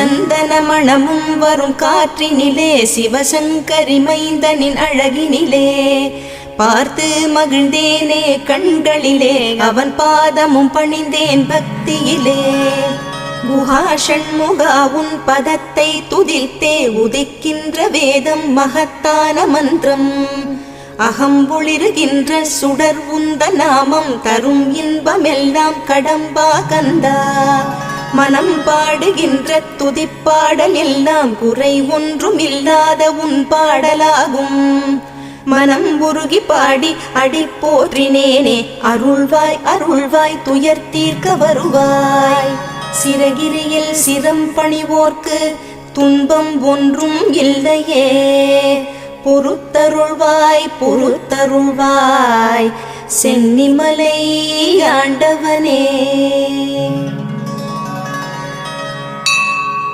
சந்தன மணமும் வரும் காற்றினிலே சிவசங்கரி மைந்தனின் அழகினிலே பார்த்து மகிழ்ந்தேனே கண்களிலே அவன் பாதமும் பணிந்தேன் பக்தியிலே குஹா ஷண்முகா உன் பதத்தை துதித்தே உதிக்கின்ற வேதம் மகத்தான மந்திரம் அகம்பொளிருகின்ற சுடர் உந்த நாமம் தரும் இன்பமெல்லாம் கடம்பா கந்தா மனம் பாடுகின்ற துதிப்பாடல் எல்லாம் குறை ஒன்றும் இல்லாத உன் பாடலாகும் மனம் உருகி பாடி அடி போற்றினேனே அருள்வாய் அருள்வாய் துயர் தீர்க்க வருவாய் சிறகிரியில் சிரம் பணிவோர்க்கு துன்பம் ஒன்றும் இல்லையே பொறுத்தருள்வாய் பொறுத்தருள்வாய் சென்னிமலை ஆண்டவனே.